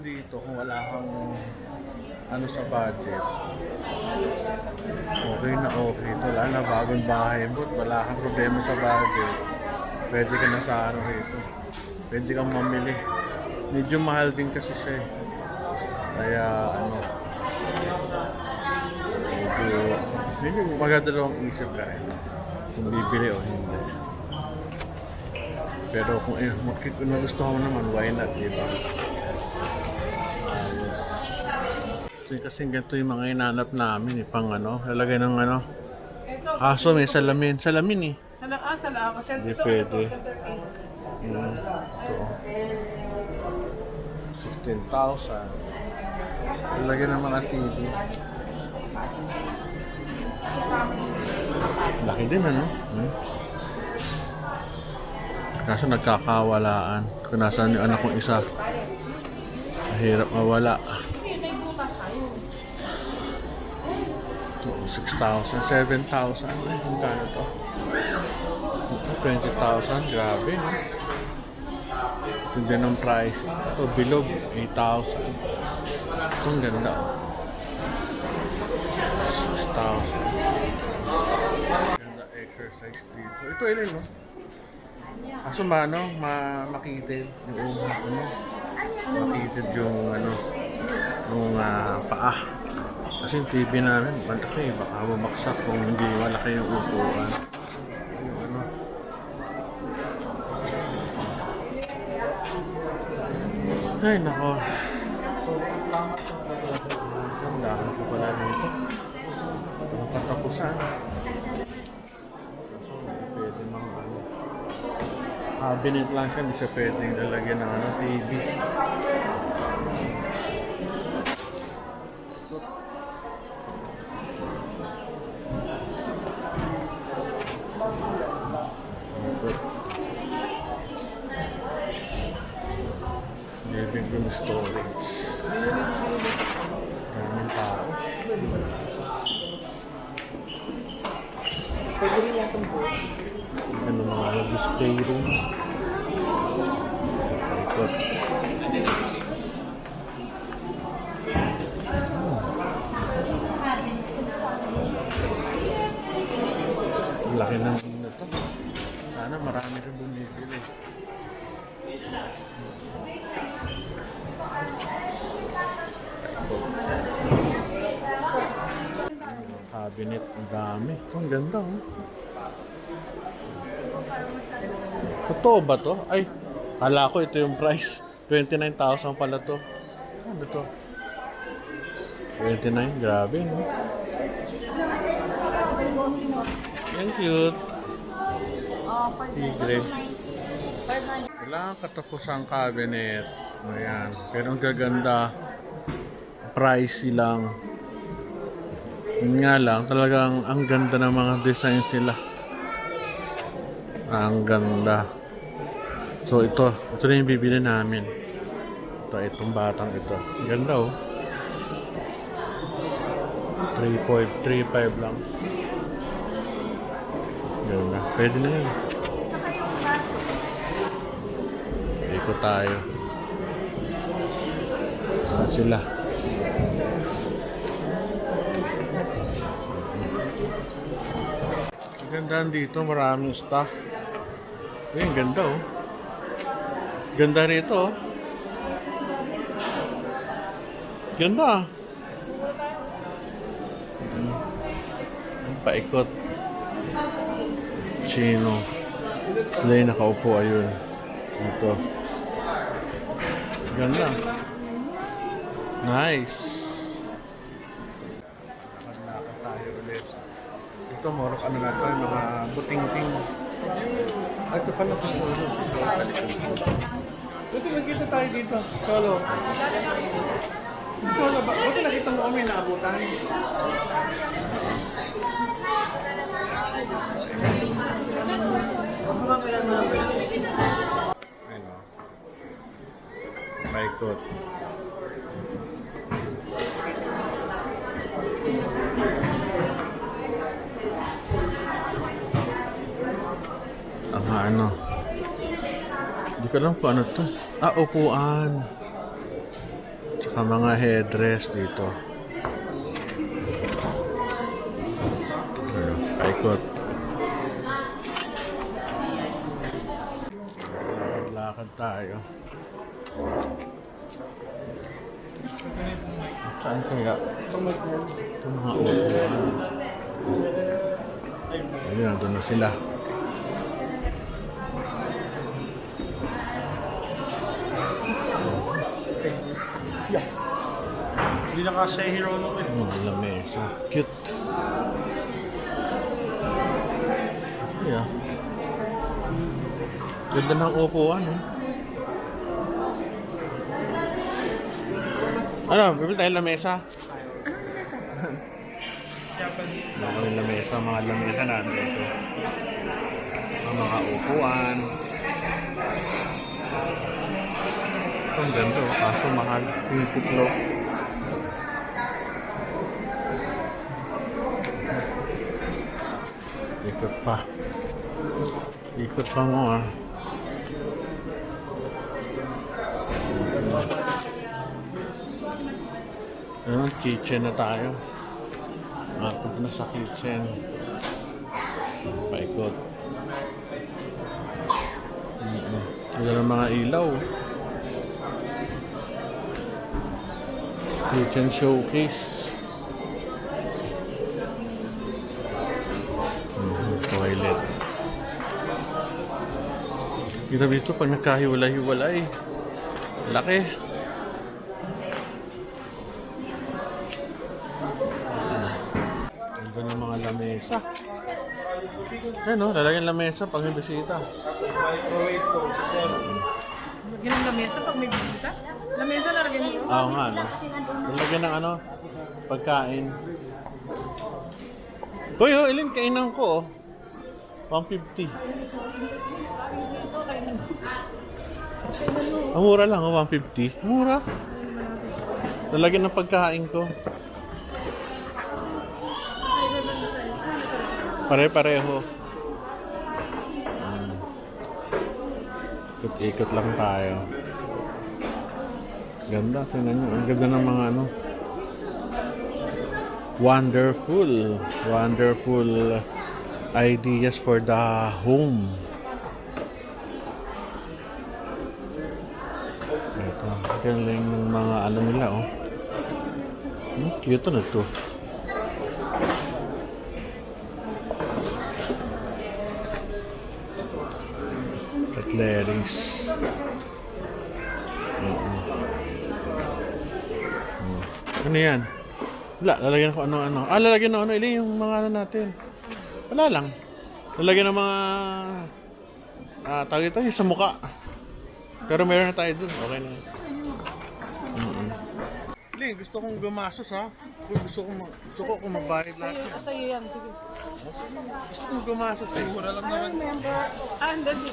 dito kung wala kang ano sa budget. Okay na okay. Ito wala na bagong bahay mo. Wala kang problema sa budget. Pwede ka na sa ano rito. Pwede kang mamili. Medyo mahal din kasi siya eh. Kaya ano, medyo magdadalawang isip ka rin kung bibili o hindi. Pero kung gusto mo naman, why not, diba? Kasi ganito yung mga inanap namin eh, pang ano, lalagay ng ano. Aso may salamin. Salamin eh. Hindi pwede. Ito. 16,000. Lalagyan ng mga TV. Laki din ano? Kaso nagkakawalaan. Kung nasaan yung anak kong isa. Mahirap mawala. 6,000, 7,000. Ang gano to? 20,000. Grabe, no? Ito din ang price. Ito, bilog. 8,000. Ito, ang ganda. 6,000. Ganda exercise dito. Ito, ilin, no? Kaso ba, no? Makitid yung ano? Makitid yung ano? Yung paa. Kasi yung TV namin, malaki, baka bumaksak kung hindi malaki yung upuan. Yung ano. Ay, nako. Ang dami ko pala dito. Ang katapusan. Pwede mga ano. Cabinet lang siya, hindi siya pwedeng lalagyan ng ano, TV. Living room storage. Maraming tao. Ano mga display room. Ikot. Laki ng ino to. Sana marami rin bumibili. Cabinet, ang dami. Ang ganda, oh. Totoo ba to? Ay, kala ko ito yung price. 29,000 pala to. Ano to? 29, grabe, no? Ang cute. Tigre. Wala katapusang cabinet. Ayan. Pero ang gaganda. Pricey lang. Yun nga lang, talagang ang ganda ng mga designs nila. Ang ganda. So ito na yung bibili namin. Itong batang ito. Ang ganda, oh. 3.5 lang. Ganda. Pwede na yan. Ikot tayo. Sila. Gandaan dito, maraming stuff. Ayun, ganda, oh. Ganda rito, oh. Ganda, ah. Paikot. Chino. Sila yung nakaupo, ayun. Ito. Ganda. Nice. Pag-nakot tayo ulit. Ito, morok ano na ito, mga buting-ting. At ito pala sa solo. Buti nakita tayo dito. Solo. Solo ba? Buti nakita mo kami naabutan. Ano? Paikot. Ano? Hindi ko alam kung ano to. Ah, upuan. Sa mga headdress dito. Paikot. Lakad tayo. Saan kaya? Ito mga upuan. Ayun, nandun na sila. Hindi na kasi hero no eh. Mga lamesa. Cute. Yeah. Ganda ng upuan. Ano, bibili tayo lamesa? Mga lamesa, mga lamesa nandito. Mga upuan. Ang ganda, kaso mahal. Pitiklo. Ikot pa. Ikot pa mo ah. Ayun, kitchen na tayo. Punta na sa kitchen. Paikot. Wala ng mga ilaw. Kitchen showcase. Toilet. Kita dito pag nagkahiwalay-hiwalay. Laki. Ganda ng mga lamesa. Ano, lalagyan lamesa pag may bisita. Lagyan ng lamesa pag may bisita? Lamesa lalagyan mo? Oo nga, no? Lalagyan ng ano, pagkain. Hoy, ilan kainan ko, oh. 150. Ang mura lang, oh, 150. Mura. Lalagyan ng pagkain ko. Pare-pareho. Ikot-ikot lang tayo. Ganda, tingnan nyo. Ang ganda ng mga ano. Wonderful. Wonderful ideas for the home. Ito. Galing ng mga ano nila, oh. Cute na to. Cutleries. Ano yan? Wala, lalagyan ko ano-ano. Lalagyan ng ano, ili yung mga ano natin. Wala lang. Lalagyan ng mga tawag ito, yung sa mukha. Pero meron na tayo dun. Okay na. Ili, gusto kong gumasos ha. Gusto ko kung magbayad lahat. Sa'yo yan, sige. Gusto kong gumasos eh. Mura lang naman. Hindi si